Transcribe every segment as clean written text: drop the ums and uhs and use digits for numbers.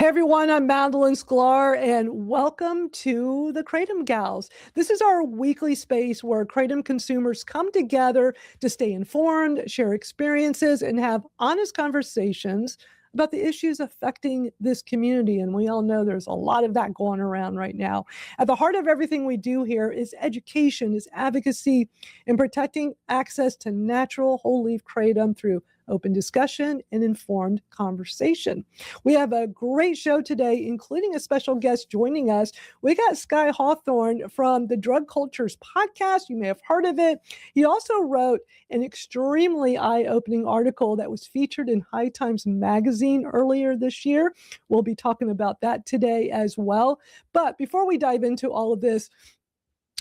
Hey everyone, I'm Madeline Sklar and welcome to the Kratom Gals. This is our weekly space where Kratom consumers come together to stay informed, share experiences, and have honest conversations about the issues affecting this community. And we all know there's a lot of that going around right now. At the heart of everything we do here is education, is advocacy, and protecting access to natural whole leaf kratom through open discussion and informed conversation. We have a great show today, including a special guest joining us. We got Skye Hawthorne from the Drug Cultures podcast. You may have heard of it. He also wrote an extremely eye-opening article that was featured in High Times magazine earlier this year. We'll be talking about that today as well. But before we dive into all of this,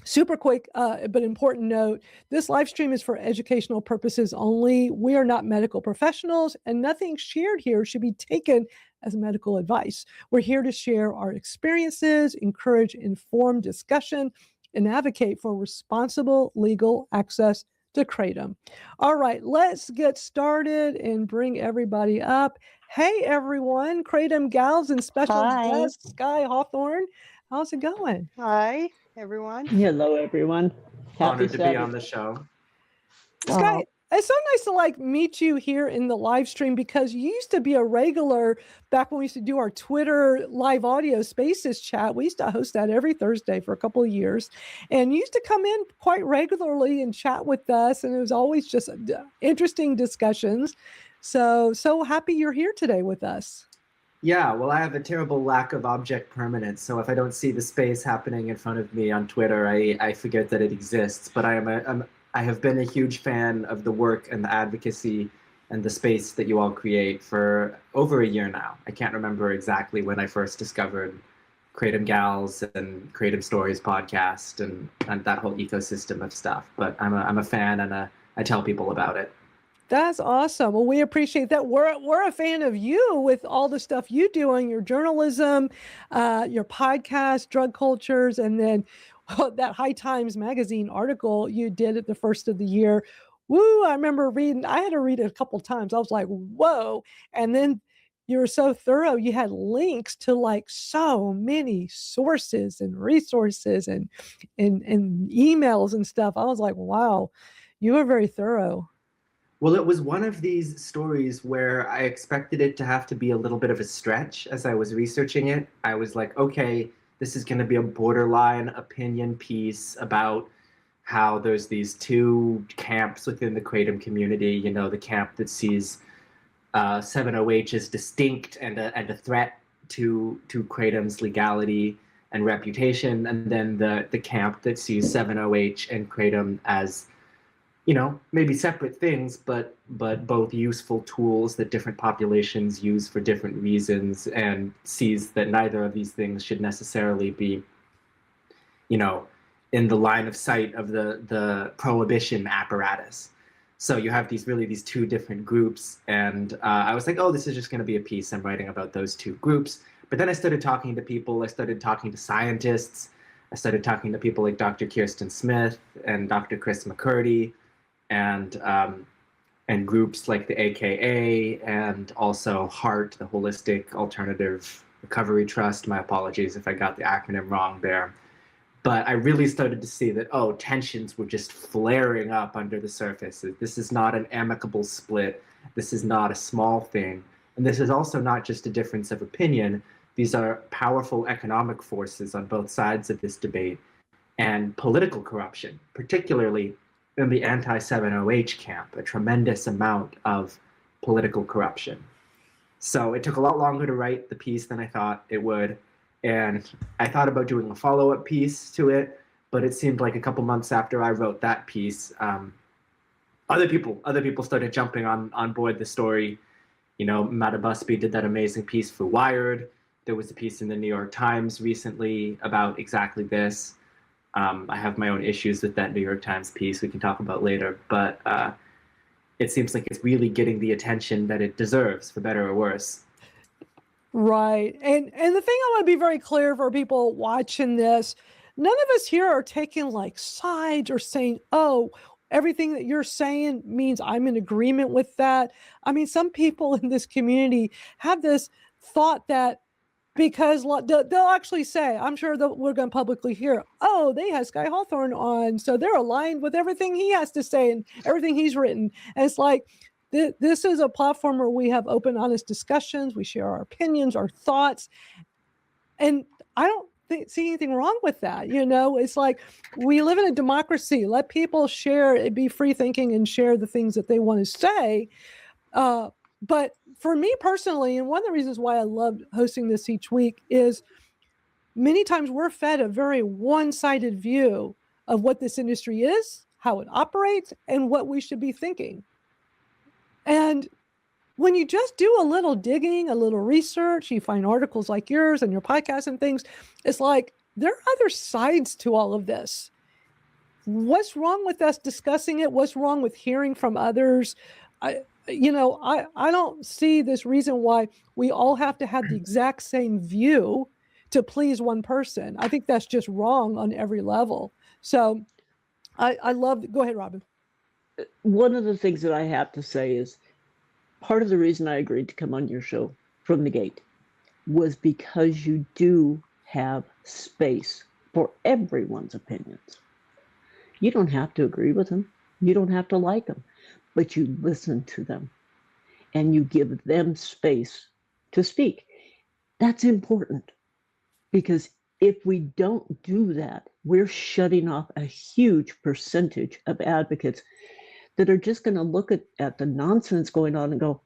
super quick, but important note, this live stream is for educational purposes only. We are not medical professionals, and nothing shared here should be taken as medical advice. We're here to share our experiences, encourage informed discussion, and advocate for responsible legal access to kratom. All right, let's get started and bring everybody up. Hey, everyone, Kratom Gals and special guest, Skye Hawthorne. How's it going? Hi, everyone. Hello, everyone. Honored to be on the show. Skye, it's so nice to meet you here in the live stream because you used to be a regular back when we used to do our Twitter live audio spaces chat. We used to host that every Thursday for a couple of years, and you used to come in quite regularly and chat with us, and it was always just interesting discussions. So happy you're here today with us. Yeah, well, I have a terrible lack of object permanence, so if I don't see the space happening in front of me on Twitter, I forget that it exists. But I have been a huge fan of the work and the advocacy and the space that you all create for over a year now. I can't remember exactly when I first discovered Kratom Gals and Kratom Stories podcast and that whole ecosystem of stuff. But I'm a fan, and I tell people about it. That's awesome. Well, we appreciate that. We're a fan of you with all the stuff you do on your journalism, your podcast, Drug Cultures, and then that High Times magazine article you did at the first of the year. Woo, I remember reading, I had to read it a couple of times. I was like, whoa. And then you were so thorough. You had links to so many sources and resources and emails and stuff. I was like, wow, you were very thorough. Well, it was one of these stories where I expected it to have to be a little bit of a stretch as I was researching it. I was like, okay, this is going to be a borderline opinion piece about how there's these two camps within the Kratom community. You know, the camp that sees 7OH as distinct and a threat to Kratom's legality and reputation, and then the camp that sees 7OH and Kratom as, you know, maybe separate things, but both useful tools that different populations use for different reasons, and sees that neither of these things should necessarily be, you know, in the line of sight of the prohibition apparatus. So you have these two different groups, and I was like, oh, this is just going to be a piece I'm writing about those two groups. But then I started talking to people. I started talking to scientists. I started talking to people like Dr. Kirsten Smith and Dr. Chris McCurdy, and groups like the AKA, and also HART, the Holistic Alternative Recovery Trust. My apologies if I got the acronym wrong there. But I really started to see that, tensions were just flaring up under the surface. This is not an amicable split. This is not a small thing. And this is also not just a difference of opinion. These are powerful economic forces on both sides of this debate, and political corruption, particularly in the anti-7OH camp, a tremendous amount of political corruption. So it took a lot longer to write the piece than I thought it would. And I thought about doing a follow-up piece to it, but it seemed like a couple months after I wrote that piece, other people started jumping on board the story. You know, Mata Busby did that amazing piece for Wired. There was a piece in the New York Times recently about exactly this. I have my own issues with that New York Times piece we can talk about later, but it seems like it's really getting the attention that it deserves, for better or worse. Right. And the thing I want to be very clear for people watching this, none of us here are taking sides or saying, oh, everything that you're saying means I'm in agreement with that. I mean, some people in this community have this thought that because they'll actually say, I'm sure that we're going to publicly hear, oh, they had Skye Hawthorne on, so they're aligned with everything he has to say and everything he's written. And it's like, this is a platform where we have open, honest discussions. We share our opinions, our thoughts. And I don't see anything wrong with that. It's like, we live in a democracy. Let people share, be free thinking and share the things that they want to say. But for me personally, and one of the reasons why I love hosting this each week is many times we're fed a very one-sided view of what this industry is, how it operates, and what we should be thinking. And when you just do a little digging, a little research, you find articles like yours and your podcast and things, it's like, there are other sides to all of this. What's wrong with us discussing it? What's wrong with hearing from others? I don't see this reason why we all have to have the exact same view to please one person. I think that's just wrong on every level. So I love, go ahead, Robin. One of the things that I have to say is, part of the reason I agreed to come on your show from the gate was because you do have space for everyone's opinions. You don't have to agree with them. You don't have to like them, but you listen to them and you give them space to speak. That's important, because if we don't do that, we're shutting off a huge percentage of advocates that are just going to look at the nonsense going on and go,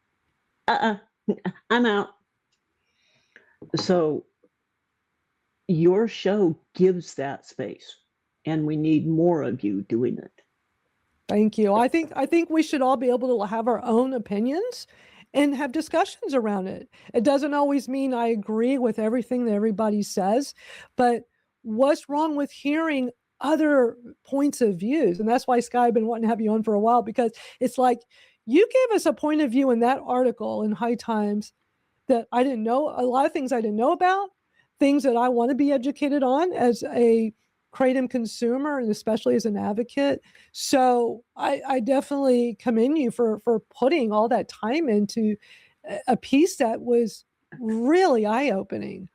I'm out. So your show gives that space, and we need more of you doing it. Thank you. I think we should all be able to have our own opinions and have discussions around it. It doesn't always mean I agree with everything that everybody says, but what's wrong with hearing other points of views? And that's why, Skye, I've been wanting to have you on for a while, because it's like, you gave us a point of view in that article in High Times that I didn't know, a lot of things I didn't know about, things that I want to be educated on as a Kratom consumer and especially as an advocate. So I definitely commend you for putting all that time into a piece that was really eye-opening.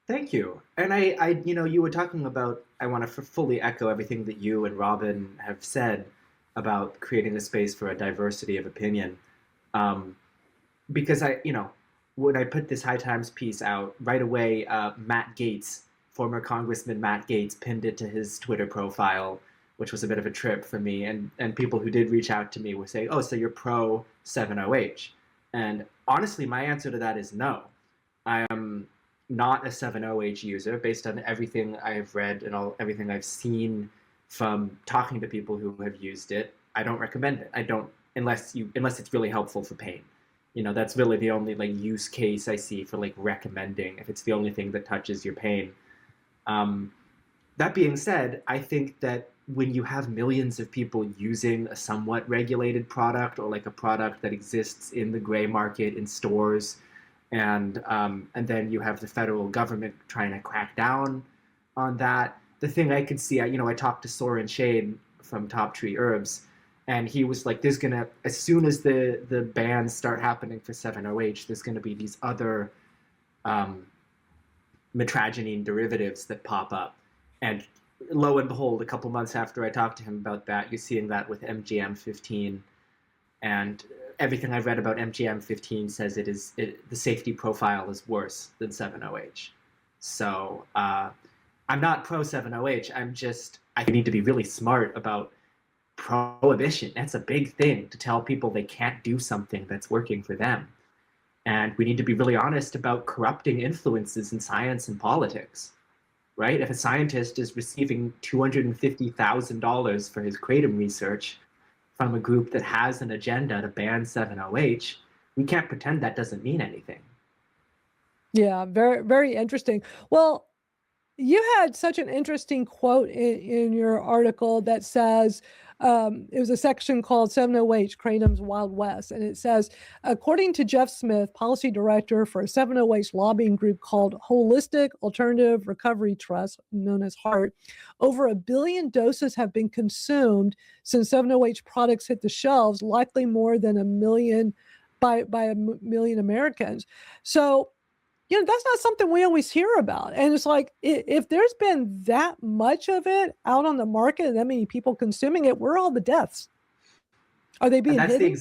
Thank you. And I you were talking about, I want to fully echo everything that you and Robin have said about creating a space for a diversity of opinion. Because when I put this High Times piece out, right away, Matt Gaetz, former Congressman Matt Gaetz, pinned it to his Twitter profile, which was a bit of a trip for me. And people who did reach out to me were saying, oh, so you're pro 7-OH. And honestly, my answer to that is no. I am not a 7-OH user based on everything I've read and everything I've seen from talking to people who have used it. I don't recommend it. I don't, unless it's really helpful for pain. That's really the only use case I see for recommending, if it's the only thing that touches your pain. That being said, I think that when you have millions of people using a somewhat regulated product, or a product that exists in the gray market in stores, and then you have the federal government trying to crack down on that. The thing I could see, I talked to Soren Shane from Top Tree Herbs, and he was like, there's gonna, as soon as the bans start happening for 7-OH, there's gonna be these other metragenine derivatives that pop up. And lo and behold, a couple months after I talked to him about that, you're seeing that with MGM-15. And everything I've read about MGM-15 says the safety profile is worse than 7-OH. So I'm not pro 7-OH. I need to be really smart about prohibition. That's a big thing, to tell people they can't do something that's working for them. And we need to be really honest about corrupting influences in science and politics, right? If a scientist is receiving $250,000 for his Kratom research from a group that has an agenda to ban 7-OH, we can't pretend that doesn't mean anything. Yeah, very, very interesting. Well, you had such an interesting quote in your article that says, it was a section called 7-OH, Kratom's Wild West. And it says, according to Jeff Smith, policy director for a 7-OH lobbying group called Holistic Alternative Recovery Trust, known as HART, over 1 billion doses have been consumed since 7-OH products hit the shelves, likely more than 1 million by 1 million Americans. So that's not something we always hear about. And it's like, if there's been that much of it out on the market and that many people consuming it, where are all the deaths? Are they being And hidden?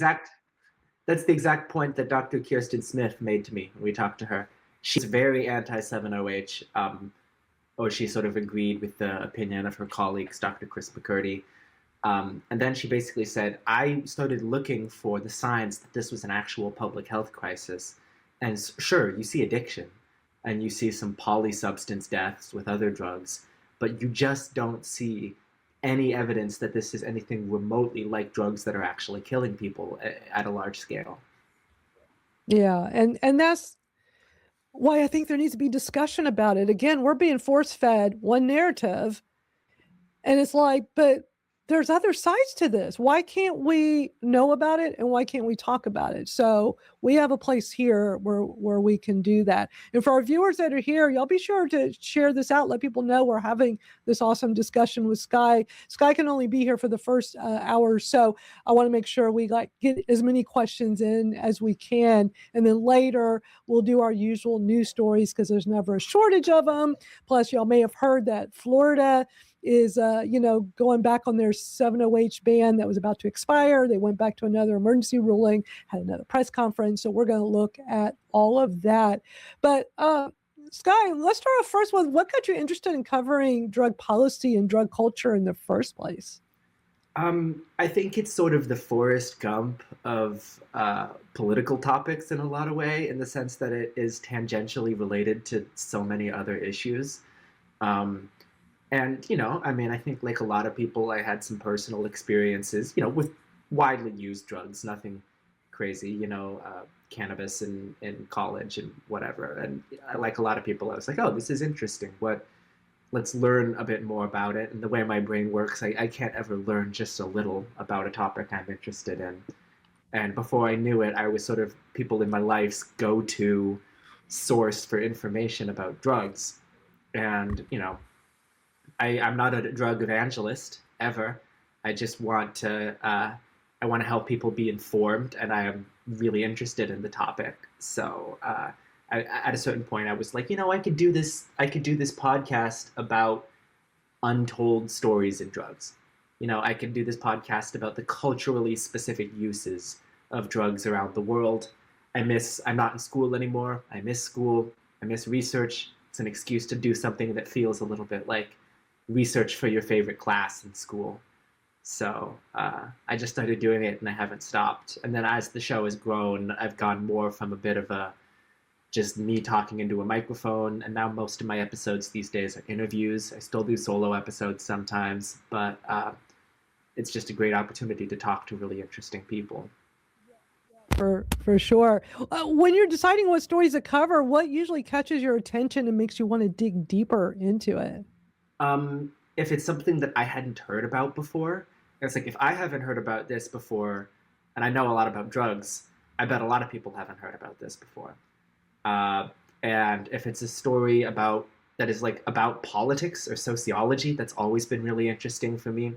that's the exact point that Dr. Kirsten Smith made to me when we talked to her. She's very anti-7-OH, or she sort of agreed with the opinion of her colleagues, Dr. Chris McCurdy. And then she basically said, I started looking for the signs that this was an actual public health crisis. And sure, you see addiction and you see some polysubstance deaths with other drugs, but you just don't see any evidence that this is anything remotely like drugs that are actually killing people at a large scale. Yeah. And that's why I think there needs to be discussion about it. Again, we're being force-fed one narrative. And it's like, but there's other sides to this. Why can't we know about it and why can't we talk about it? So we have a place here where we can do that. And for our viewers that are here, y'all be sure to share this out. Let people know we're having this awesome discussion with Skye. Skye can only be here for the first hour or so. I want to make sure we get as many questions in as we can. And then later we'll do our usual news stories because there's never a shortage of them. Plus, y'all may have heard that Florida is, going back on their 7-OH ban that was about to expire. They went back to another emergency ruling, had another press conference. So we're going to look at all of that. But Skye, let's start off first with what got you interested in covering drug policy and drug culture in the first place? I think it's sort of the Forrest Gump of political topics in a lot of way, in the sense that it is tangentially related to so many other issues. And, I think like a lot of people, I had some personal experiences, with widely used drugs, nothing crazy, cannabis in college and whatever. And like a lot of people, I was like, oh, this is interesting. Let's learn a bit more about it. And the way my brain works, I can't ever learn just a little about a topic I'm interested in. And before I knew it, I was sort of people in my life's go-to source for information about drugs. And, I'm not a drug evangelist ever. I just want to I want to help people be informed, and I am really interested in the topic. So at a certain point, I was like, I could do this. I could do this podcast about untold stories in drugs. I could do this podcast about the culturally specific uses of drugs around the world. I'm not in school anymore. I miss school. I miss research. It's an excuse to do something that feels a little bit like research for your favorite class in school. So I just started doing it and I haven't stopped. And then as the show has grown, I've gone more from a bit of just me talking into a microphone. And now most of my episodes these days are interviews. I still do solo episodes sometimes, but it's just a great opportunity to talk to really interesting people. For sure. When you're deciding what stories to cover, what usually catches your attention and makes you want to dig deeper into it? If it's something that I hadn't heard about before, it's like, if I haven't heard about this before, and I know a lot about drugs, I bet a lot of people haven't heard about this before. And if it's a story that is about politics or sociology, that's always been really interesting for me.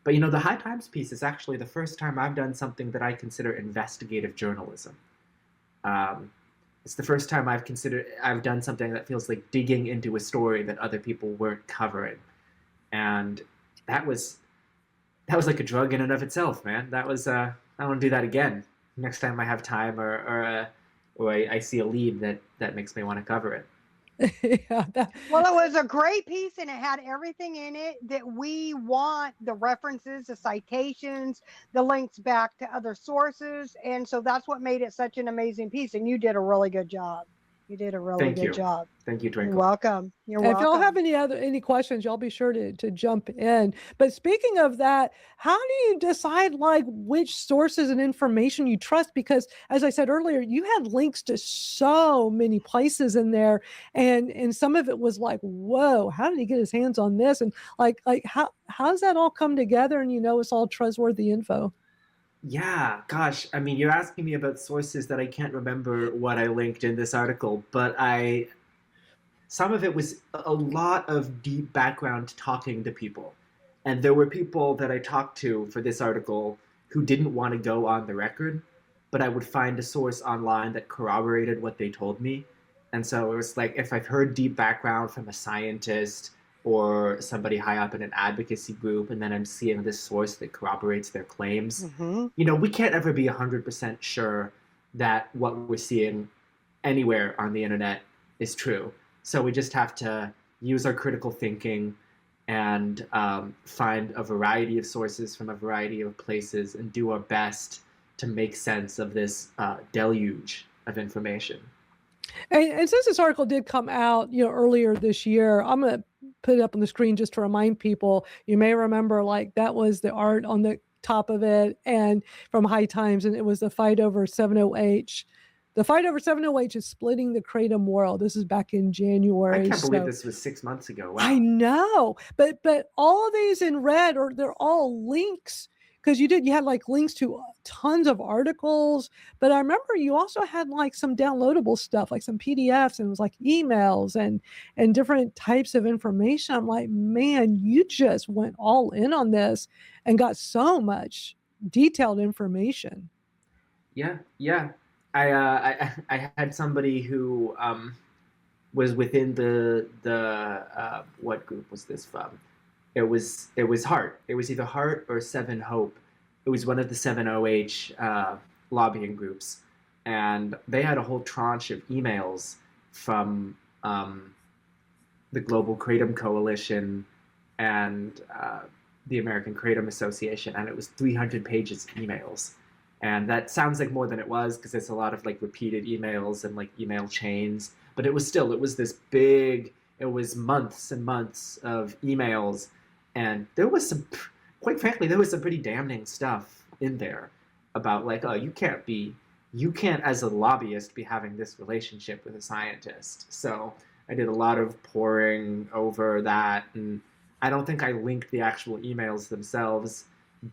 But the High Times piece is actually the first time I've done something that I consider investigative journalism. It's the first time I've done something that feels like digging into a story that other people weren't covering. And that was like a drug in and of itself, man. That was, I want to do that again. Next time I have time or I see a lead that makes me want to cover it. Yeah, well, it was a great piece and it had everything in it that we want: the references, the citations, the links back to other sources. And so that's what made it such an amazing piece. And you did a really good job. You did a really good job. Thank you, Twinkle. You're welcome. You're welcome. If y'all have any questions, y'all be sure to jump in. But speaking of that, how do you decide which sources and information you trust? Because as I said earlier, you had links to so many places in there, and some of it was like, whoa, how did he get his hands on this? And how does that all come together? And it's all trustworthy info. Yeah, gosh. I mean, you're asking me about sources that I can't remember what I linked in this article, but some of it was a lot of deep background talking to people. And there were people that I talked to for this article who didn't want to go on the record, but I would find a source online that corroborated what they told me. And so it was like, if I've heard deep background from a scientist or somebody high up in an advocacy group, and then I'm seeing this source that corroborates their claims, we can't ever be 100% sure that what we're seeing anywhere on the internet is true. So we just have to use our critical thinking and find a variety of sources from a variety of places and do our best to make sense of this deluge of information. And since this article did come out, earlier this year, I'm going to put it up on the screen just to remind people. You may remember, like, that was the art on the top of it, and from High Times, and it was the fight over 7-OH. The fight over 7-OH is splitting the kratom world. This is back in January. I can't believe this was 6 months ago. Wow. I know, but all of these in red they're all links, because you had like links to tons of articles. But I remember you also had like some downloadable stuff, like some PDFs, and it was like emails and different types of information. I'm like, man, you just went all in on this and got so much detailed information. Yeah. I had somebody who was within the what group was this from? It was Heart. It was either Heart or 7-HOPE. It was one of the 7-OH lobbying groups, and they had a whole tranche of emails from the Global Kratom Coalition and the American Kratom Association, and it was 300 pages of emails. And that sounds like more than it was, because it's a lot of like repeated emails and like email chains. But it was this big, it was months and months of emails. And there was some, quite frankly, there was some pretty damning stuff in there about like, oh, you can't as a lobbyist be having this relationship with a scientist. So I did a lot of poring over that. And I don't think I linked the actual emails themselves,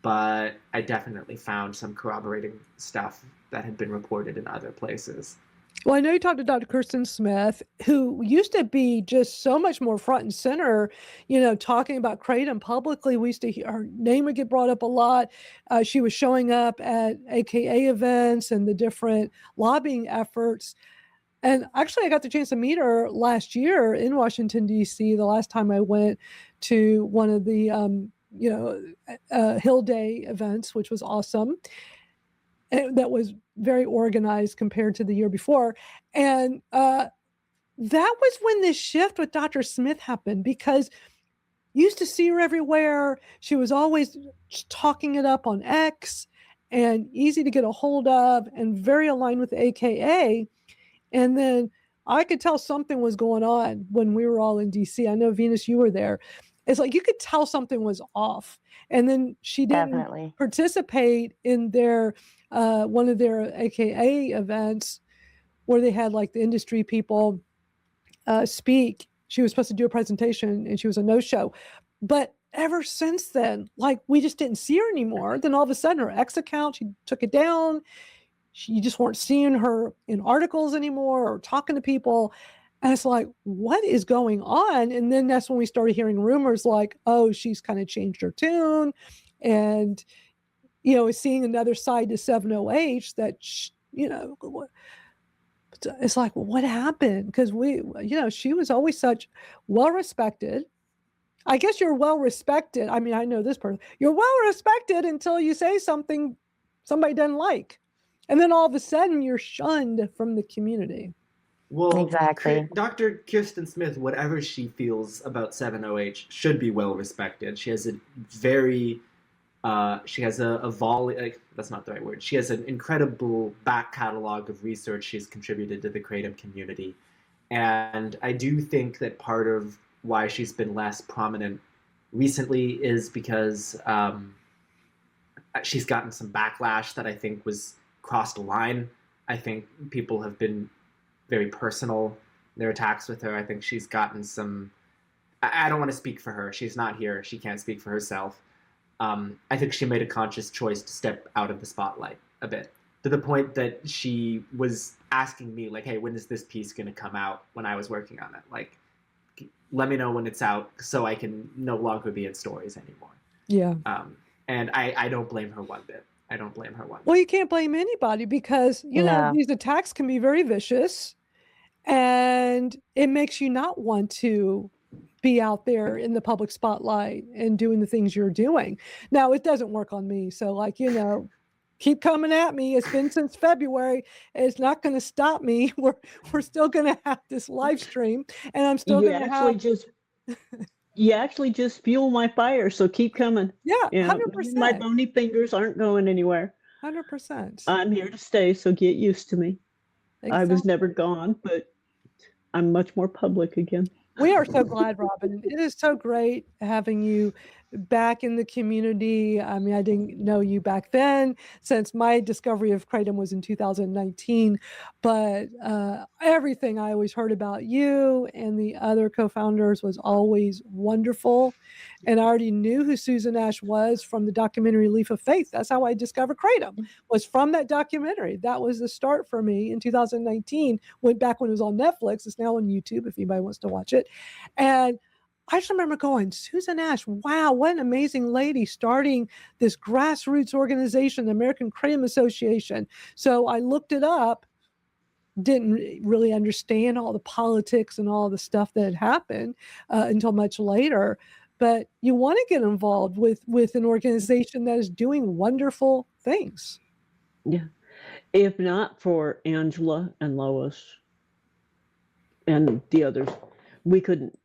but I definitely found some corroborating stuff that had been reported in other places. Well, I know you talked to Dr. Kirsten Smith, who used to be just so much more front and center, talking about kratom publicly. We used to hear her name would get brought up a lot. She was showing up at AKA events and the different lobbying efforts. And actually, I got the chance to meet her last year in Washington, D.C., the last time I went to one of the Hill Day events, which was awesome. And that was very organized compared to the year before. And that was when this shift with Dr. Smith happened, because you used to see her everywhere. She was always talking it up on X and easy to get a hold of and very aligned with the AKA. And then I could tell something was going on when we were all in DC. I know, Venus, you were there. It's like you could tell something was off. And then she didn't participate in their one of their AKA events where they had like the industry people speak. She was supposed to do a presentation and she was a no-show. But ever since then, like, we just didn't see her anymore. Then all of a sudden her X account, she took it down. You just weren't seeing her in articles anymore or talking to people. And it's like, what is going on? And then that's when we started hearing rumors like, oh, she's kind of changed her tune. And, seeing another side to 7-OH that, it's like, well, what happened? Because she was always such well-respected. I guess you're well-respected. I mean, I know this person. You're well-respected until you say something somebody doesn't like. And then all of a sudden you're shunned from the community. Well, exactly. Dr. Kirsten Smith, whatever she feels about 7-OH, should be well respected. She has a very, she has a volley, that's not the right word. She has an incredible back catalog of research she's contributed to the kratom community. And I do think that part of why she's been less prominent recently is because she's gotten some backlash that I think was crossed a line. I think people have been very personal in their attacks with her. I think she's gotten some, I don't want to speak for her. She's not here. She can't speak for herself. I think she made a conscious choice to step out of the spotlight a bit, to the point that she was asking me, like, hey, when is this piece going to come out, when I was working on it? Like, let me know when it's out so I can no longer be in stories anymore. Yeah. And I don't blame her one bit. I don't blame her one bit. Well, you can't blame anybody because, these attacks can be very vicious. And it makes you not want to be out there in the public spotlight and doing the things you're doing. Now, it doesn't work on me. So, like, keep coming at me. It's been since February. It's not going to stop me. We're still going to have this live stream, and I'm still You going to actually have. just you actually just fuel my fire, so keep coming. Yeah, Yeah, my 100%. bony fingers aren't going anywhere. 100%. I'm here to stay, so get used to me. I was Exactly. never gone, but I'm much more public again. We are so glad, Robin. It is so great having you back in the community. I mean, I didn't know you back then, since my discovery of Kratom was in 2019, but everything I always heard about you and the other co-founders was always wonderful. And I already knew who Susan Ash was from the documentary Leaf of Faith. That's how I discovered Kratom, was from that documentary. That was the start for me in 2019. Went back when it was on Netflix. It's now on YouTube if anybody wants to watch it. And I just remember going, Susan Ash, wow, what an amazing lady, starting this grassroots organization, the American Kratom Association. So I looked it up, didn't really understand all the politics and all the stuff that had happened until much later. But you want to get involved with an organization that is doing wonderful things. Yeah. If not for Angela and Lois and the others, we couldn't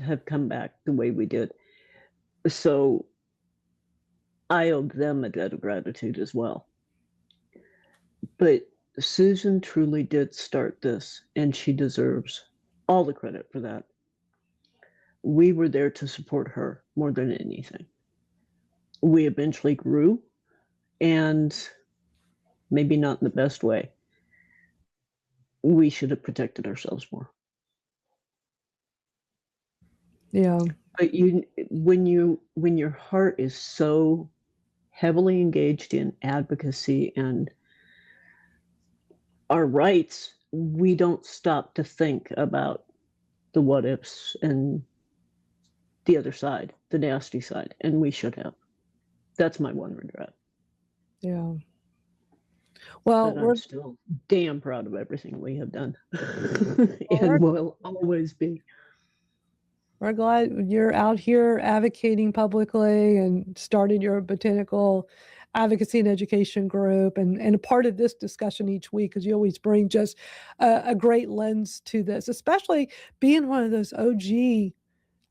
have come back the way we did. So I owed them a debt of gratitude as well. But Susan truly did start this, and she deserves all the credit for that. We were there to support her more than anything. We eventually grew, and maybe not in the best way. We should have protected ourselves more. Yeah. But when your heart is so heavily engaged in advocacy and our rights, we don't stop to think about the what ifs and the other side, the nasty side, and we should have. That's my one regret. Yeah. Well, but I'm still damn proud of everything we have done and will always be. We're glad you're out here advocating publicly and started your botanical advocacy and education group and a part of this discussion each week, because you always bring just a great lens to this, especially being one of those OG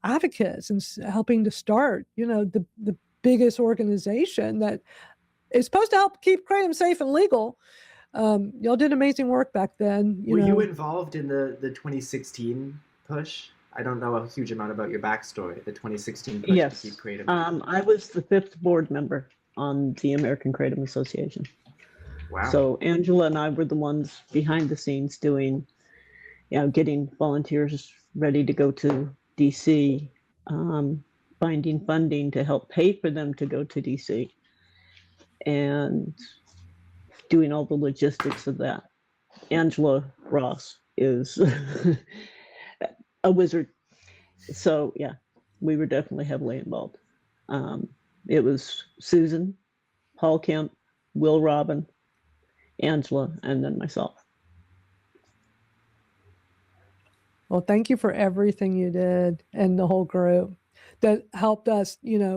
advocates and helping to start, the biggest organization that is supposed to help keep Kratom safe and legal. Y'all did amazing work back then. Were you involved in the 2016 push? I don't know a huge amount about your backstory, the 2016 push yes. to keep Kratom. I was the 5th board member on the American Kratom Association. Wow. So Angela and I were the ones behind the scenes doing, getting volunteers ready to go to DC, finding funding to help pay for them to go to DC, and doing all the logistics of that. Angela Ross is a wizard. So yeah, we were definitely heavily involved. It was Susan, Paul Kemp, Will Robin, Angela, and then myself. Well, thank you for everything you did and the whole group that helped us,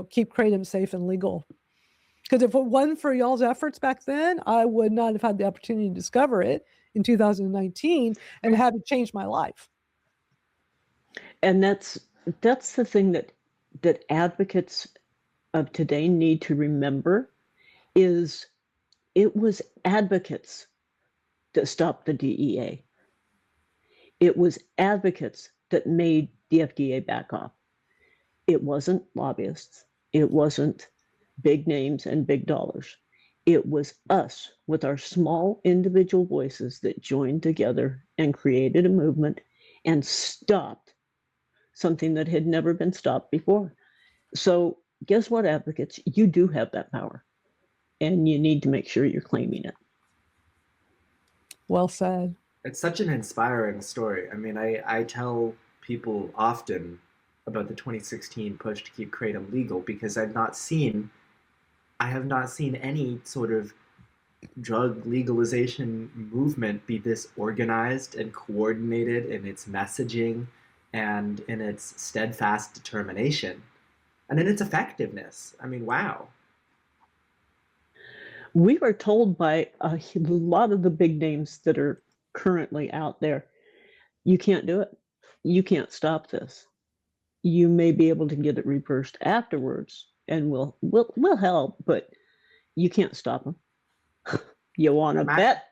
keep Kratom safe and legal. Because if it wasn't for y'all's efforts back then, I would not have had the opportunity to discover it in 2019 and have it change my life. And that's the thing that advocates of today need to remember is it was advocates that stopped the DEA. It was advocates that made the FDA back off. It wasn't lobbyists. It wasn't big names and big dollars. It was us with our small individual voices that joined together and created a movement and stopped something that had never been stopped before. So guess what, advocates? You do have that power, and you need to make sure you're claiming it. Well said. It's such an inspiring story. I mean, I tell people often about the 2016 push to keep Kratom legal because I have not seen any sort of drug legalization movement be this organized and coordinated in its messaging and in its steadfast determination and in its effectiveness. I mean, wow. We were told by a lot of the big names that are currently out there, you can't do it. You can't stop this. You may be able to get it reversed afterwards, and we'll help, but you can't stop them. You want to bet?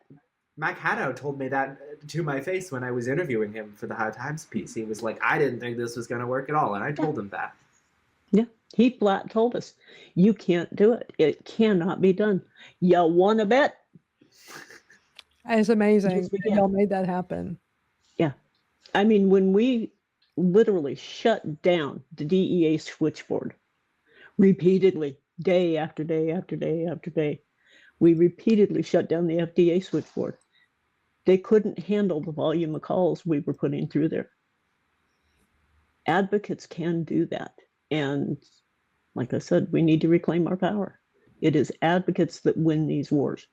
Mac Haddow told me that to my face when I was interviewing him for the High Times piece. He was like, I didn't think this was going to work at all. And I told him that. Yeah, he flat told us, you can't do it. It cannot be done. You want to bet? It's amazing. Yes, we can. Y'all made that happen. Yeah. I mean, when we literally shut down the DEA switchboard repeatedly, day after day after day after day, we repeatedly shut down the FDA switchboard. They couldn't handle the volume of calls we were putting through there. Advocates can do that. And like I said, we need to reclaim our power. It is advocates that win these wars.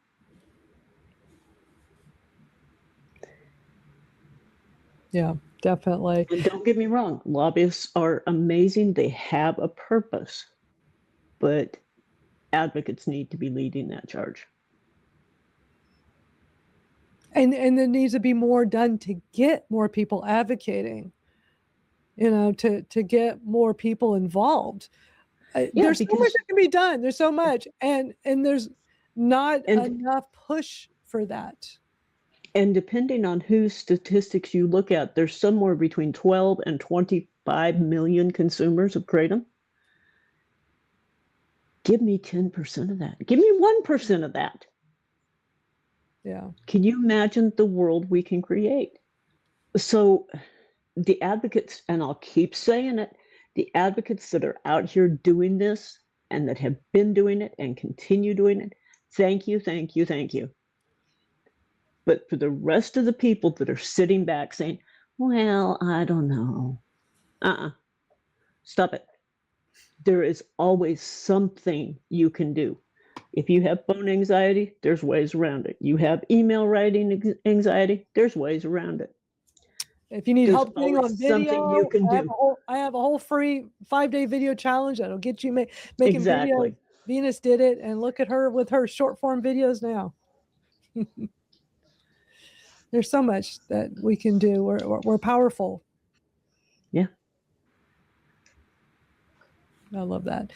Yeah, definitely. And don't get me wrong, lobbyists are amazing. They have a purpose, but advocates need to be leading that charge. And there needs to be more done to get more people advocating, to get more people involved. There's so much that can be done. There's so much, and there's not enough push for that. And depending on whose statistics you look at, there's somewhere between 12 and 25 million consumers of Kratom. Give me 10% of that. Give me 1% of that. Yeah. Can you imagine the world we can create? So the advocates, and I'll keep saying it, the advocates that are out here doing this and that have been doing it and continue doing it, thank you, thank you, thank you. But for the rest of the people that are sitting back saying, well, I don't know. Stop it. There is always something you can do. If you have phone anxiety, there's ways around it. You have email writing anxiety, there's ways around it. If you need help getting on video, something you can do. I have a whole free 5-day video challenge that'll get you making videos. Venus did it, and look at her with her short form videos now. There's so much that we can do. We're powerful. Yeah. I love that.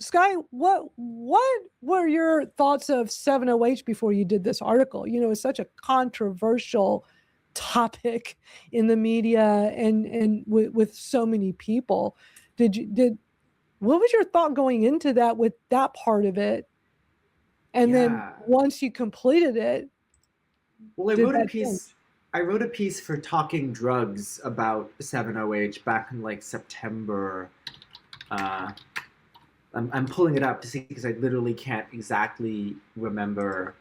Skye, what were your thoughts of 7-OH before you did this article? It's such a controversial topic in the media and with so many people. What was your thought going into that with that part of it? And then once you completed it, well, I wrote a piece for Talking Drugs about 7-OH back in like September. I'm pulling it up to see because I literally can't exactly remember.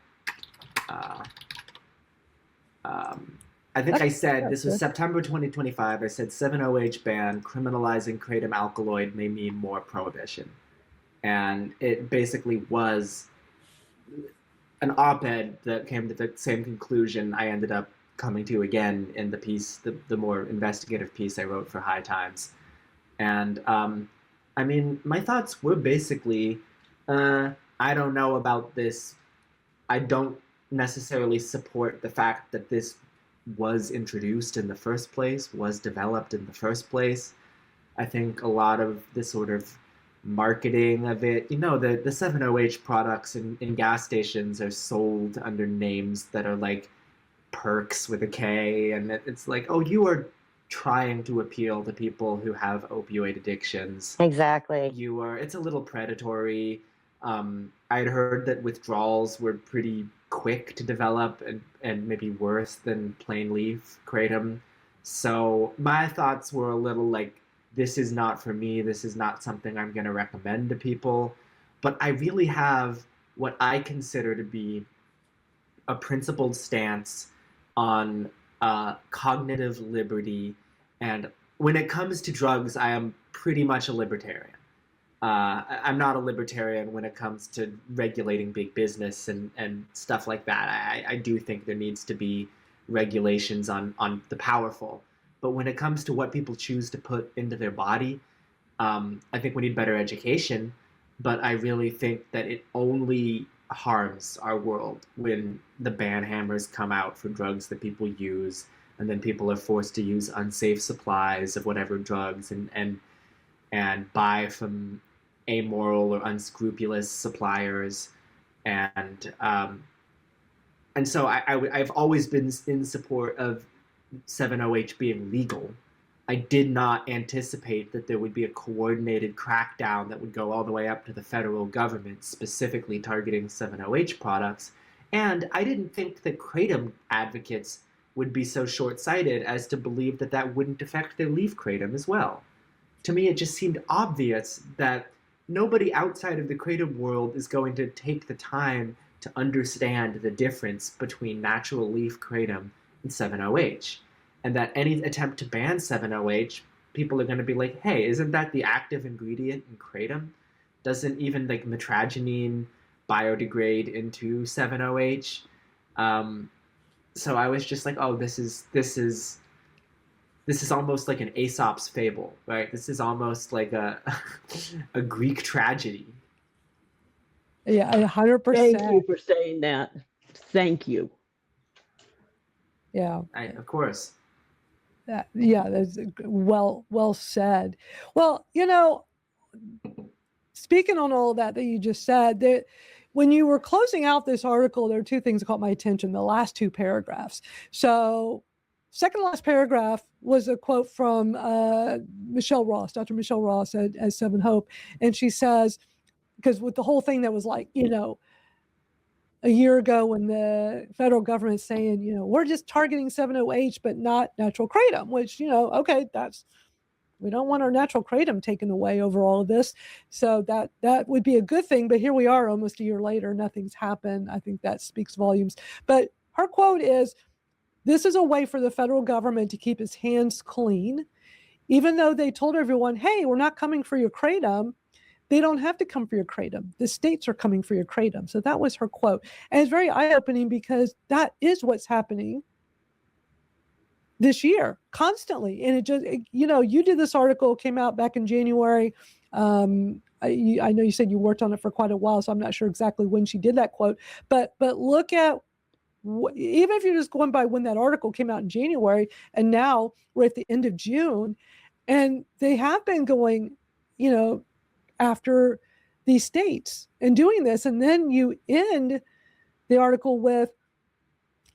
I think I said this was September 2025. I said 7-OH ban criminalizing kratom alkaloid may mean more prohibition, and it basically was an op-ed that came to the same conclusion I ended up coming to again in the piece, the more investigative piece I wrote for High Times. And I mean, my thoughts were basically, I don't know about this. I don't necessarily support the fact that this was introduced in the first place, was developed in the first place. I think a lot of the sort of marketing of it, the 7-OH products in gas stations are sold under names that are like Perks with a K, and it's like, oh, you are trying to appeal to people who have opioid addictions. Exactly. It's a little predatory. I'd heard that withdrawals were pretty quick to develop and maybe worse than plain leaf kratom. So my thoughts were a little like, this is not for me. This is not something I'm going to recommend to people. But I really have what I consider to be a principled stance on cognitive liberty. And when it comes to drugs, I am pretty much a libertarian. I'm not a libertarian when it comes to regulating big business and stuff like that. I do think there needs to be regulations on the powerful. But when it comes to what people choose to put into their body, I think we need better education. But I really think that it only harms our world when the ban hammers come out for drugs that people use, and then people are forced to use unsafe supplies of whatever drugs and buy from amoral or unscrupulous suppliers, and so I've always been in support of 7-OH being legal. I did not anticipate that there would be a coordinated crackdown that would go all the way up to the federal government specifically targeting 7-OH products, and I didn't think that Kratom advocates would be so short-sighted as to believe that that wouldn't affect their leaf Kratom as well. To me, it just seemed obvious that nobody outside of the Kratom world is going to take the time to understand the difference between natural leaf Kratom and 7-OH. And that any attempt to ban 7-OH, people are going to be like, hey, isn't that the active ingredient in Kratom? Doesn't even like metragenine biodegrade into 7-OH? So I was just like, oh, this is almost like an Aesop's fable, right? This is almost like a Greek tragedy. Yeah, 100%. Thank you for saying that. Thank you. Yeah. Of course. Yeah, that's well said. Well, speaking on all of that you just said, that when you were closing out this article, there are two things that caught my attention, the last two paragraphs. So second to last paragraph was a quote from Michelle Ross, Dr. Michelle Ross at Seven Hope. And she says, because with the whole thing that was like, a year ago when the federal government's saying, we're just targeting 7-OH, but not natural kratom, which, okay, we don't want our natural kratom taken away over all of this. So that would be a good thing. But here we are almost a year later, nothing's happened. I think that speaks volumes. But her quote is, this is a way for the federal government to keep its hands clean. Even though they told everyone, hey, we're not coming for your kratom, they don't have to come for your kratom. The states are coming for your kratom. So that was her quote. And it's very eye-opening because that is what's happening this year constantly. And it just, you did this article, came out back in January. I know you said you worked on it for quite a while, so I'm not sure exactly when she did that quote. But look at, even if you're just going by when that article came out in January, and now we're at the end of June, and they have been going, after these states and doing this. And then you end the article with,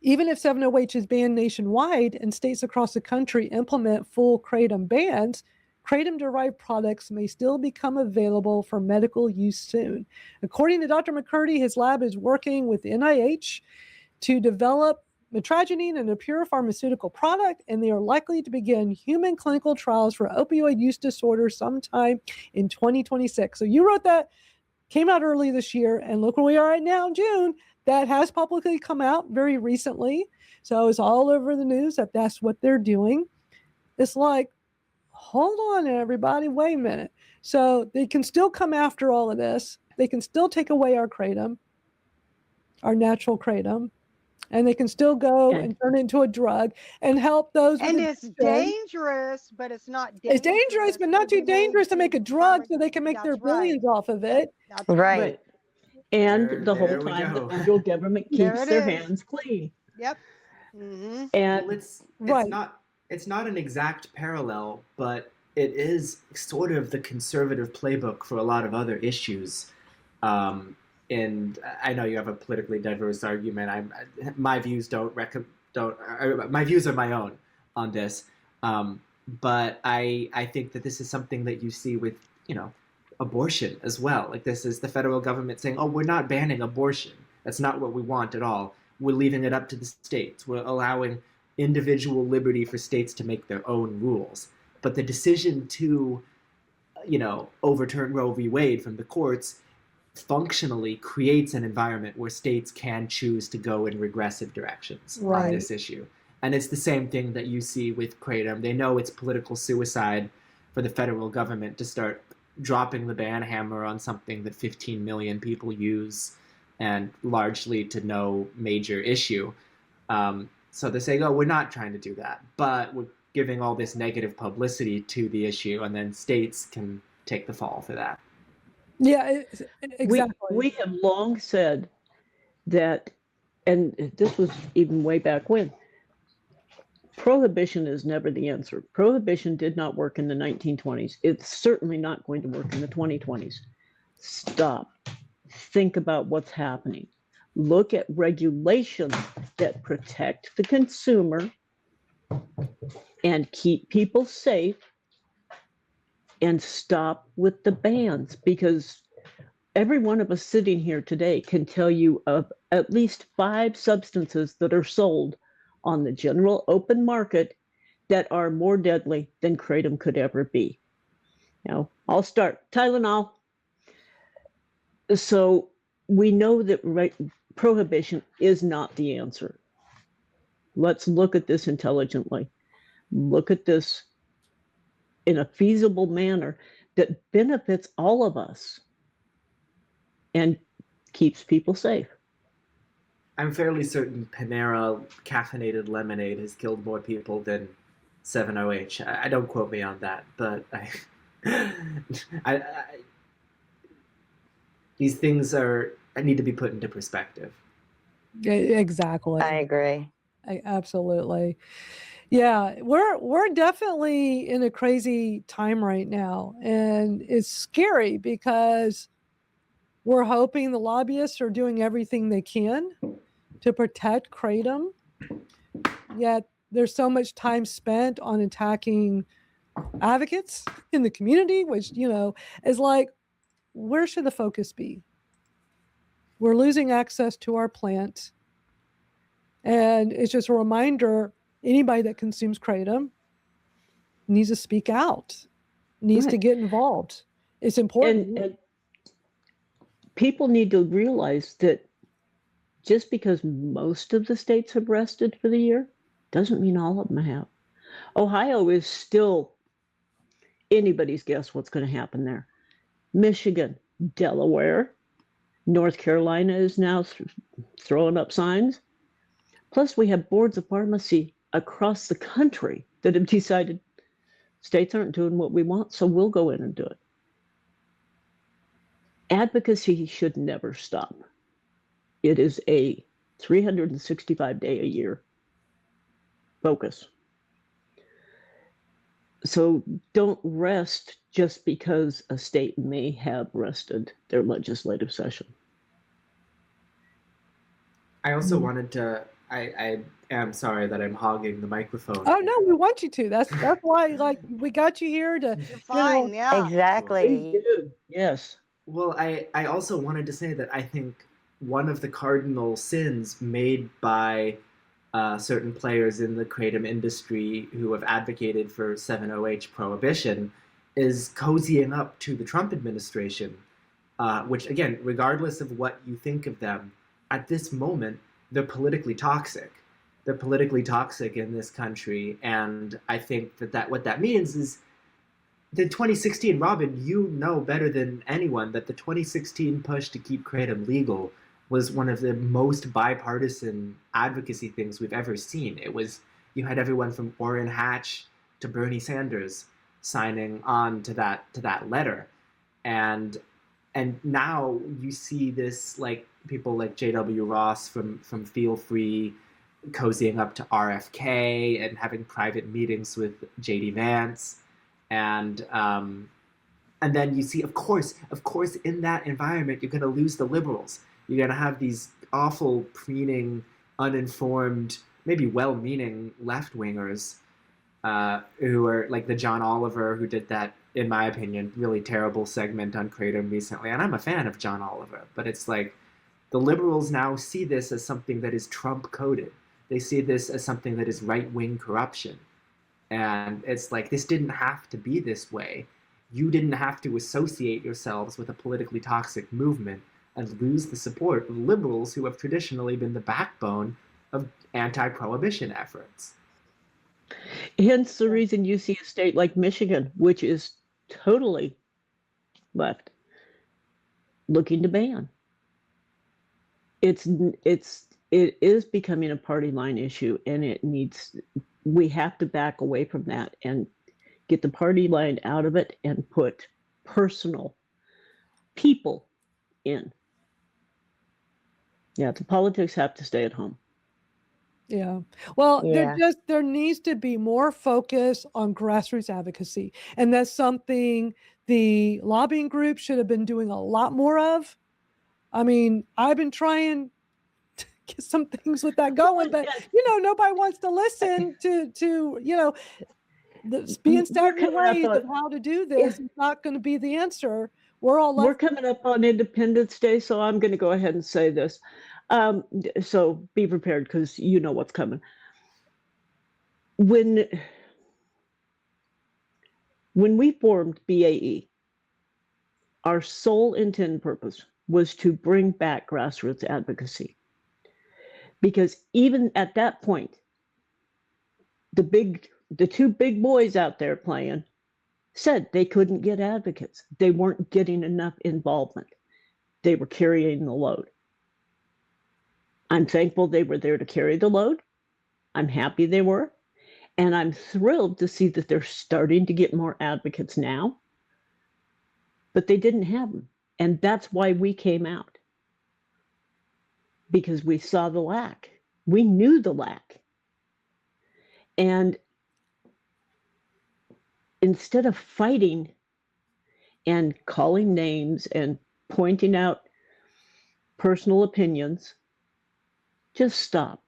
even if 7-OH is banned nationwide and states across the country implement full kratom bans, kratom-derived products may still become available for medical use soon. According to Dr. McCurdy, his lab is working with the NIH to develop metragenine and a pure pharmaceutical product, and they are likely to begin human clinical trials for opioid use disorder sometime in 2026. So you wrote that, came out early this year, and look where we are right now in June. That has publicly come out very recently. So it's all over the news that that's what they're doing. It's like, hold on, everybody, wait a minute. So they can still come after all of this. They can still take away our kratom, our natural kratom. And they can still go and turn it into a drug and help those. And it's dangerous, but it's not dangerous. It's dangerous, but not too dangerous to make a drug so they can make their billions off of it. That's Right. And the whole There we time, go. the federal government keeps their hands clean. Yep. Mm-hmm. And Well, it's not an exact parallel, but it is sort of the conservative playbook for a lot of other issues. And I know you have a politically diverse argument. My views my views are my own on this. But I think that this is something that you see with, abortion as well. Like, this is the federal government saying, oh, we're not banning abortion. That's not what we want at all. We're leaving it up to the states. We're allowing individual liberty for states to make their own rules. But the decision to, overturn Roe v. Wade from the courts functionally creates an environment where states can choose to go in regressive directions on this issue. And it's the same thing that you see with kratom. They know it's political suicide for the federal government to start dropping the ban hammer on something that 15 million people use and largely to no major issue. So they're saying, oh, we're not trying to do that, but we're giving all this negative publicity to the issue, and then states can take the fall for that. Yeah, exactly. We have long said that, and this was even way back when, prohibition is never the answer. Prohibition did not work in the 1920s. It's certainly not going to work in the 2020s. Stop. Think about what's happening. Look at regulations that protect the consumer and keep people safe, and stop with the bans, because every one of us sitting here today can tell you of at least 5 substances that are sold on the general open market that are more deadly than Kratom could ever be. Now, I'll start. Tylenol. So we know that prohibition is not the answer. Let's look at this intelligently. Look at this in a feasible manner that benefits all of us and keeps people safe. I'm fairly certain Panera caffeinated lemonade has killed more people than 7OH. I don't quote me on that, but these things need to be put into perspective. Exactly. I agree. Absolutely. Yeah, we're definitely in a crazy time right now, and it's scary because we're hoping the lobbyists are doing everything they can to protect Kratom, yet there's so much time spent on attacking advocates in the community, which, is like, where should the focus be? We're losing access to our plant, and it's just a reminder, anybody that consumes Kratom needs to speak out, needs to get involved. It's important. And people need to realize that just because most of the states have rested for the year doesn't mean all of them have. Ohio is still anybody's guess what's going to happen there. Michigan, Delaware, North Carolina is now throwing up signs. Plus, we have boards of pharmacy across the country that have decided states aren't doing what we want, so we'll go in and do it. Advocacy should never stop. It is a 365-day-a-year focus. So don't rest just because a state may have rested their legislative session. I also wanted to, I am sorry that I'm hogging the microphone. Oh no, we want you to. That's why, we got you here to. You're fine, yeah. Exactly. Yes. Well, I also wanted to say that I think one of the cardinal sins made by certain players in the Kratom industry who have advocated for 7OH prohibition is cozying up to the Trump administration, which, again, regardless of what you think of them, at this moment, they're politically toxic. They're politically toxic in this country, and I think that what that means is the 2016, Robin, you know better than anyone that the 2016 push to keep Kratom legal was one of the most bipartisan advocacy things we've ever seen. It was, you had everyone from Orrin Hatch to Bernie Sanders signing on to that letter. And now you see this, like, people like J.W. Ross from Feel Free cozying up to RFK and having private meetings with J.D. Vance. And then you see, of course, in that environment, you're going to lose the liberals. You're going to have these awful, preening, uninformed, maybe well-meaning left-wingers who are like the John Oliver, who did that, in my opinion, really terrible segment on Kratom recently. And I'm a fan of John Oliver, but it's like the liberals now see this as something that is Trump-coded. They see this as something that is right-wing corruption. And it's like, this didn't have to be this way. You didn't have to associate yourselves with a politically toxic movement and lose the support of liberals who have traditionally been the backbone of anti-prohibition efforts. Hence the reason you see a state like Michigan, which is totally left looking to ban. It is becoming a party line issue, and we have to back away from that and get the party line out of it and put personal people in. Yeah, the politics have to stay at home. Yeah. Well, Yeah. there needs to be more focus on grassroots advocacy. And that's something the lobbying group should have been doing a lot more of. I mean, I've been trying to get some things with that going, but nobody wants to listen to being set in ways of how to do this is not going to be the answer. We're coming up on Independence Day, so I'm going to go ahead and say this. So be prepared, because you know what's coming. When we formed BAE, our sole intent and purpose was to bring back grassroots advocacy. Because even at that point, the two big boys out there playing said they couldn't get advocates. They weren't getting enough involvement. They were carrying the load. I'm thankful they were there to carry the load. I'm happy they were. And I'm thrilled to see that they're starting to get more advocates now. But they didn't have them. And that's why we came out. Because we saw the lack. We knew the lack. And instead of fighting and calling names and pointing out personal opinions, just stop.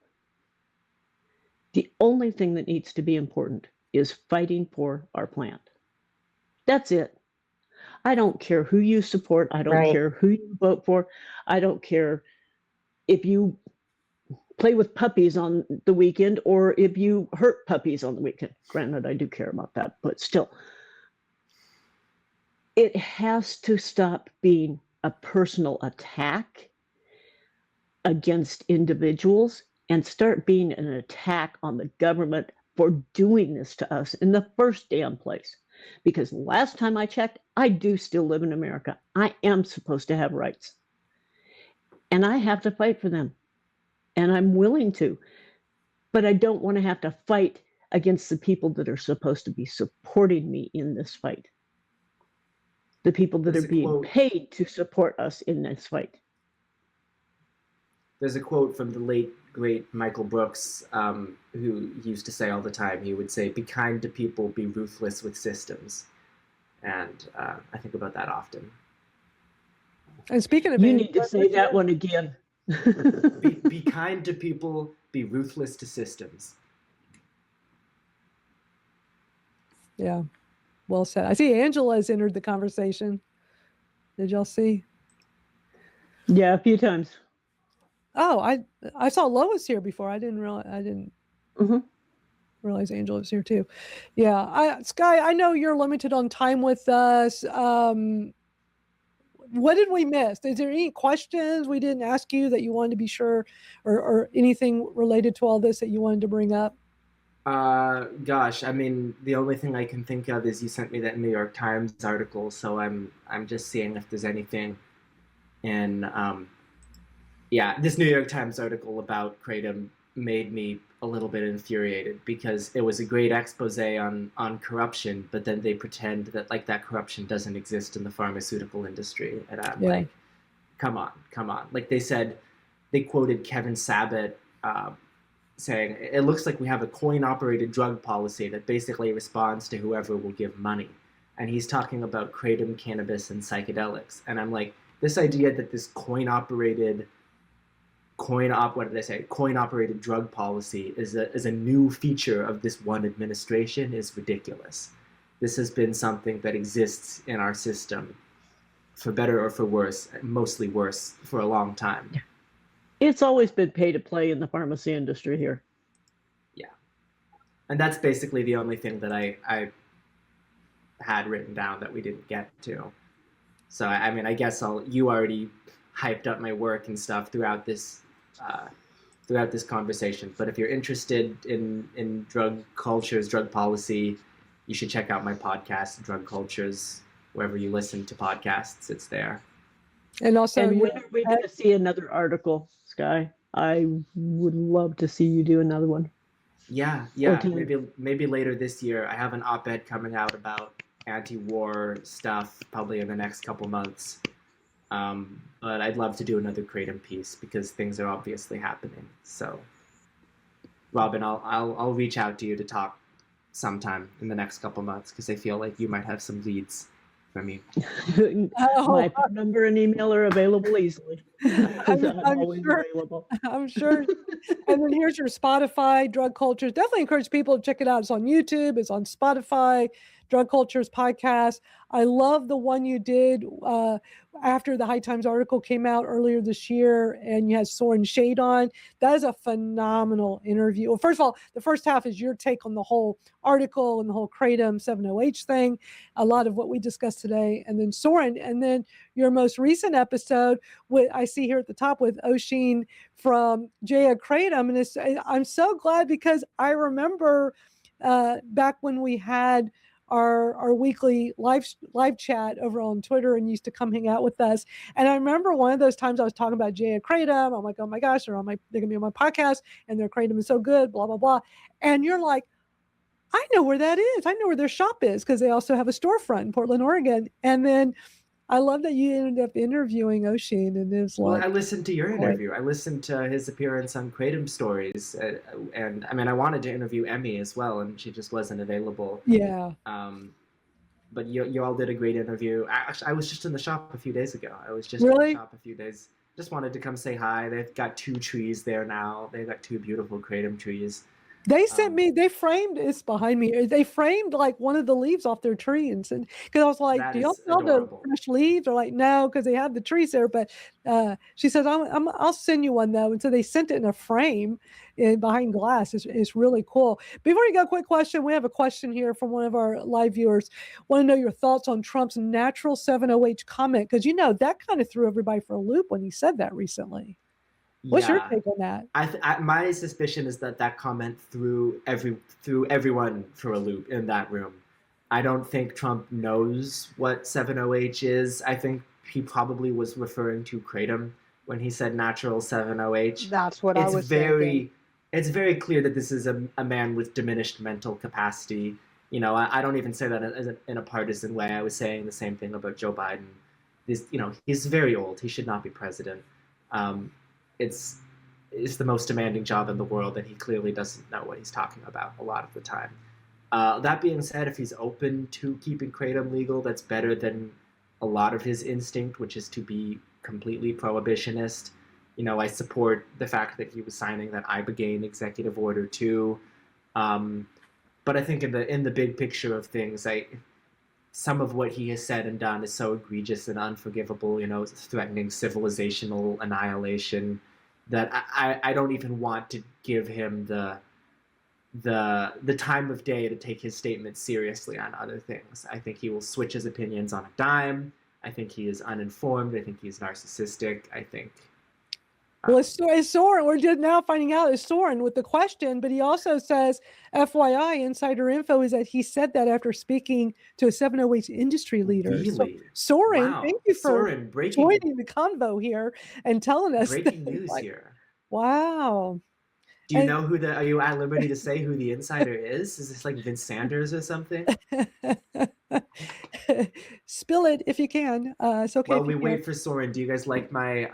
The only thing that needs to be important is fighting for our plant. That's it. I don't care who you support. I don't care who you vote for. I don't care if you play with puppies on the weekend or if you hurt puppies on the weekend. Granted, I do care about that, but still. It has to stop being a personal attack against individuals and start being an attack on the government for doing this to us in the first damn place. Because last time I checked, I do still live in America. I am supposed to have rights. And I have to fight for them. And I'm willing to. But I don't want to have to fight against the people that are supposed to be supporting me in this fight. The people that are being paid to support us in this fight. There's a quote from the late, great Michael Brooks, who used to say all the time, he would say, "Be kind to people, be ruthless with systems." And I think about that often. And speaking of... You need to say that one again. be kind to people, be ruthless to systems. Yeah, well said. I see Angela's entered the conversation. Did y'all see? Yeah, a few times. Oh, I saw Lois here before. I didn't realize Angela was here too. Yeah, Skye, I know you're limited on time with us. What did we miss? Is there any questions we didn't ask you that you wanted to be sure, or anything related to all this that you wanted to bring up? Gosh, I mean, the only thing I can think of is you sent me that New York Times article, so I'm just seeing if there's anything in this New York Times article about Kratom made me a little bit infuriated because it was a great expose on corruption, but then they pretend that like that corruption doesn't exist in the pharmaceutical industry, and I'm like, come on. Like they quoted Kevin Sabet saying, "It looks like we have a coin-operated drug policy that basically responds to whoever will give money," and he's talking about Kratom, cannabis, and psychedelics, and I'm like, this idea that this coin-operated drug policy is a new feature of this one administration is ridiculous. This has been something that exists in our system, for better or for worse, mostly worse, for a long time. It's always been pay to play in the pharmacy industry here. Yeah. And that's basically the only thing that I had written down that we didn't get to. So, I mean, I guess you already hyped up my work and stuff throughout this conversation. But if you're interested in drug cultures, drug policy, you should check out my podcast, Drug Cultures. wherever you listen to podcasts, it's there. And also, And when are we going to see another article, Skye? I would love to see you do another one. Yeah, maybe later this year. I have an op-ed coming out about anti-war stuff, probably in the next couple months. But I'd love to do another Kratom piece because things are obviously happening. So, Robin, I'll reach out to you to talk sometime in the next couple months because I feel like you might have some leads for me. My phone number and email are available easily. I'm always sure, available. I'm sure. And then here's your Spotify, Drug Cultures. Definitely encourage people to check it out. It's on YouTube. It's on Spotify, Drug Cultures podcast. I love the one you did after the High Times article came out earlier this year, and you had Soren Shade on. That is a phenomenal interview. Well, first of all, the first half is your take on the whole article and the whole Kratom 7OH thing, a lot of what we discussed today, and then Soren, and then your most recent episode, with I see here at the top with Oshin from Jaya Kratom, and I'm so glad because I remember back when we had our weekly live chat over on Twitter and used to come hang out with us. And I remember one of those times I was talking about Jaya Kratom. I'm like, oh my gosh, they're gonna be on my podcast, and their Kratom is so good, blah blah blah. And you're like, I know where that is. I know where their shop is because they also have a storefront in Portland, Oregon. And then I love that you ended up interviewing Oshin, and it was like, I listened to your interview. I listened to his appearance on Kratom Stories, and I mean, I wanted to interview Emmy as well, and she just wasn't available. Yeah. But you all did a great interview. I was just in the shop a few days ago. Just wanted to come say hi. They've got 2 trees there now. They've got 2 beautiful Kratom trees. They sent me, they framed, it's behind me, they framed like one of the leaves off their tree, and because I was like, do y'all sell the fresh leaves? They're like, no, because they have the trees there. But she says, I'll send you one though. And so they sent it in a frame behind glass. It's really cool. Before you go, quick question. We have a question here from one of our live viewers. Want to know your thoughts on Trump's natural 7OH comment? Because that kind of threw everybody for a loop when he said that recently. What's your take on that? My suspicion is that comment threw everyone for a loop in that room. I don't think Trump knows what 7OH is. I think he probably was referring to Kratom when he said natural 7OH. That's what I was thinking. It's very clear that this is a man with diminished mental capacity. I don't even say that in a partisan way. I was saying the same thing about Joe Biden. He's very old. He should not be president. It's the most demanding job in the world, and he clearly doesn't know what he's talking about a lot of the time. That being said, if he's open to keeping Kratom legal, that's better than a lot of his instinct, which is to be completely prohibitionist. I support the fact that he was signing that Ibogaine executive order too. But I think in the big picture of things, some of what he has said and done is so egregious and unforgivable, threatening civilizational annihilation, that I don't even want to give him the time of day to take his statements seriously on other things. I think he will switch his opinions on a dime. I think he is uninformed. I think he's narcissistic. I think. Well, it's Soren. We're just now finding out it's Soren with the question, but he also says, FYI, insider info is that he said that after speaking to a 7OH industry leader. Really? So, Soren, wow. thank you for joining the convo here and telling us. Breaking news here. Wow. Do you know are you at liberty to say who the insider is? Is this like Vince Sanders or something? Spill it if you can. It's okay. Well, we wait for Soren. Do you guys like my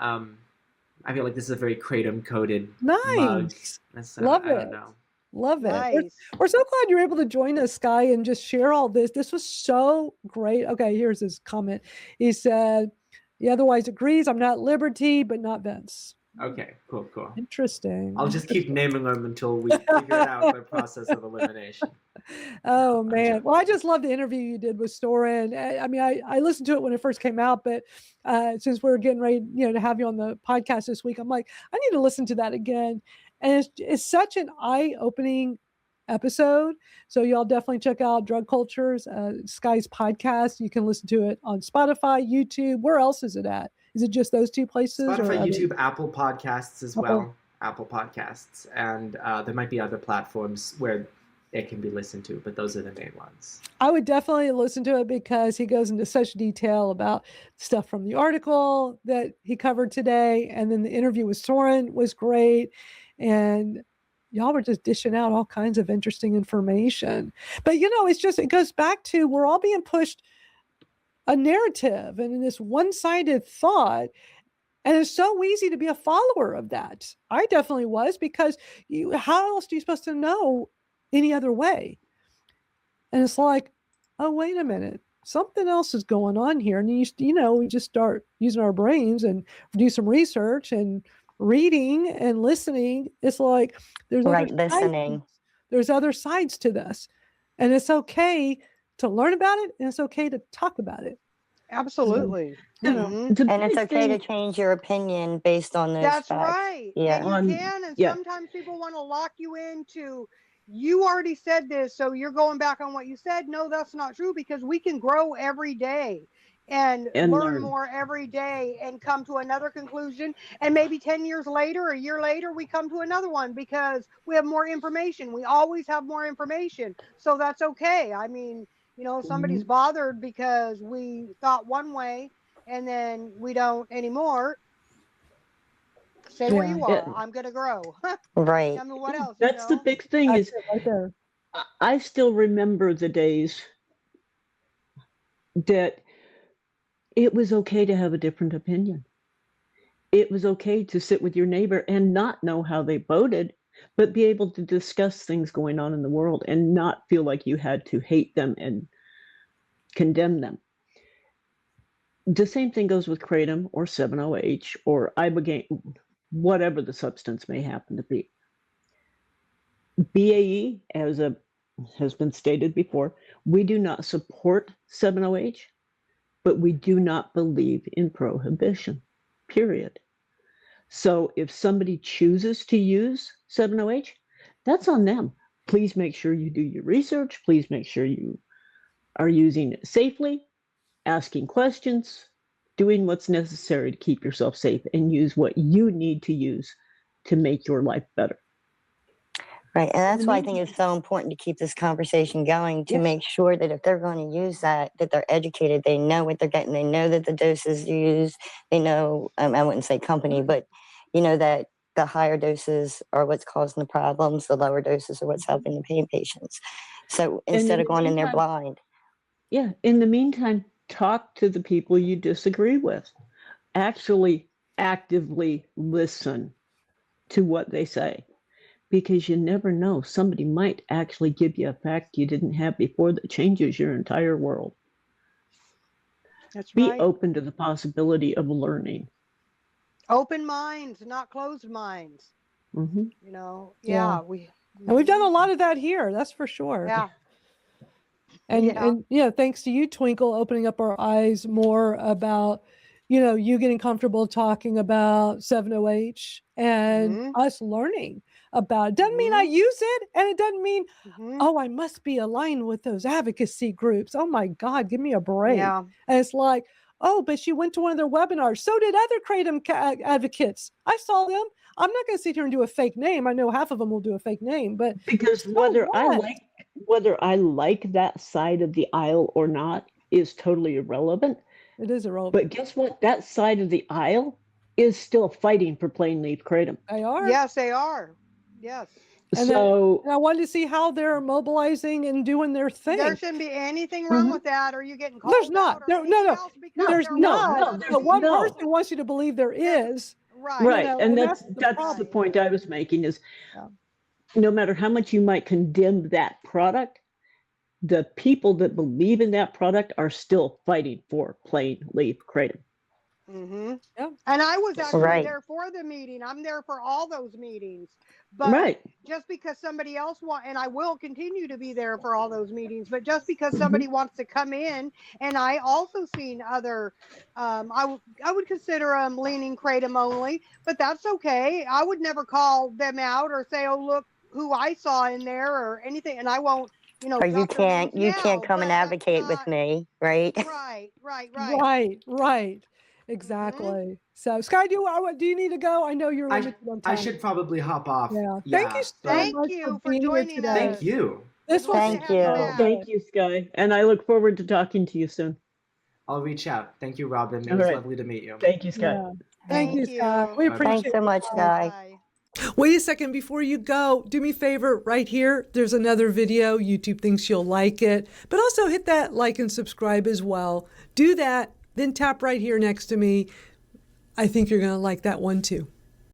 I feel like this is a very Kratom-coated mug. Love it. I don't know. Love it. Nice. We're so glad you're able to join us, Skye, and just share all this. This was so great. Okay, here's his comment. He said, he otherwise agrees. I'm not at liberty, but not Vince. Okay, cool. Interesting. I'll just keep naming them until we figure it out by process of elimination. Oh, man. Well, I just love the interview you did with Soren. I mean, I listened to it when it first came out, but since we're getting ready, to have you on the podcast this week, I'm like, I need to listen to that again. And it's such an eye-opening episode. So y'all definitely check out Drug Cultures, Skye's podcast. You can listen to it on Spotify, YouTube. Where else is it at? Is it just those 2 places? Spotify, YouTube, Apple Podcasts as well. Apple Podcasts. And there might be other platforms where it can be listened to, but those are the main ones. I would definitely listen to it because he goes into such detail about stuff from the article that he covered today. And then the interview with Soren was great. And y'all were just dishing out all kinds of interesting information. But, it goes back to we're all being pushed a narrative and in this one-sided thought. And it's so easy to be a follower of that. I definitely was, because how else are you supposed to know any other way? And it's like, oh, wait a minute, something else is going on here. And we just start using our brains and do some research and reading and listening. It's like there's other sides to this, and it's okay to learn about it, and it's okay to talk about it. Absolutely. The And it's big okay to thing- change your opinion based on those That's facts. right. Yeah. And you can, and sometimes people want to lock you into, you already said this, so you're going back on what you said. No, that's not true, because we can grow every day and learn more every day and come to another conclusion. And maybe 10 years later, a year later, we come to another one because we have more information. We always have more information. So that's okay. I mean, somebody's bothered because we thought one way and then we don't anymore. Stay where you are. I'm going to grow. Right. I mean, what else? That's the big thing That's is it right there. I still remember the days that it was okay to have a different opinion. It was okay to sit with your neighbor and not know how they voted, but be able to discuss things going on in the world and not feel like you had to hate them and condemn them. The same thing goes with Kratom or 7-OH or Ibogaine, whatever the substance may happen to be. BAE, as has been stated before, we do not support 7-OH, but we do not believe in prohibition, period. So if somebody chooses to use 7-OH, that's on them. Please make sure you do your research. Please make sure you are using it safely, asking questions, doing what's necessary to keep yourself safe, and use what you need to use to make your life better. Right. And that's why I think it's so important to keep this conversation going, to make sure that if they're going to use that they're educated, they know what they're getting, they know that the doses used, they know, I wouldn't say company, but that the higher doses are what's causing the problems, the lower doses are what's helping the pain patients. So instead of going in there blind. Yeah. In the meantime, talk to the people you disagree with. Actually actively listen to what they say. Because you never know, somebody might actually give you a fact you didn't have before that changes your entire world. That's Be right. open to the possibility of learning. Open minds, not closed minds. Mm-hmm. And we've done a lot of that here, that's for sure. Yeah. And thanks to you, Twinkle, opening up our eyes more about, you getting comfortable talking about 7-OH and us learning about it. Doesn't mean I use it, and it doesn't mean, oh, I must be aligned with those advocacy groups. Oh my God, give me a break. Yeah. And it's like, oh, but she went to one of their webinars. So did other Kratom advocates. I saw them. I'm not going to sit here and do a fake name. I know half of them will do a fake name, but because whether I like that side of the aisle or not is totally irrelevant. It is irrelevant. But guess what? That side of the aisle is still fighting for plain leaf Kratom. They are. Yes, they are. Yes. And I wanted to see how they're mobilizing and doing their thing. There shouldn't be anything wrong with that, or you getting called There's not. out, or No. there's not. But one person wants you to believe there is. Right. And that's the point I was making is no matter how much you might condemn that product, the people that believe in that product are still fighting for plain leaf Kratom. And I was actually there for the meeting. I'm there for all those meetings. But just because somebody else and I will continue to be there for all those meetings, but just because somebody wants to come in, and I also seen other, I would consider them leaning Kratom only, but that's okay. I would never call them out or say, oh, look who I saw in there or anything, and I won't. Or you can't come and advocate with me, right? Right. Exactly. So, Skye, do you need to go? I know you're limited on time. I should probably hop off. Yeah. Thank you so much for joining us. Thank you. This We'd love Thank to have you. back. Thank you, Skye. And I look forward to talking to you soon. I'll reach out. Thank you, Robin. It All was right. lovely to meet you. Thank you, Skye. Yeah. Thank you, Thank Skye. you. We Bye-bye. appreciate Thanks so much, it. Guy. Bye. Wait a second before you go. Do me a favor right here. There's another video. YouTube thinks you'll like it, but also hit that like and subscribe as well. Do that, then tap right here next to me. I think you're going to like that one too.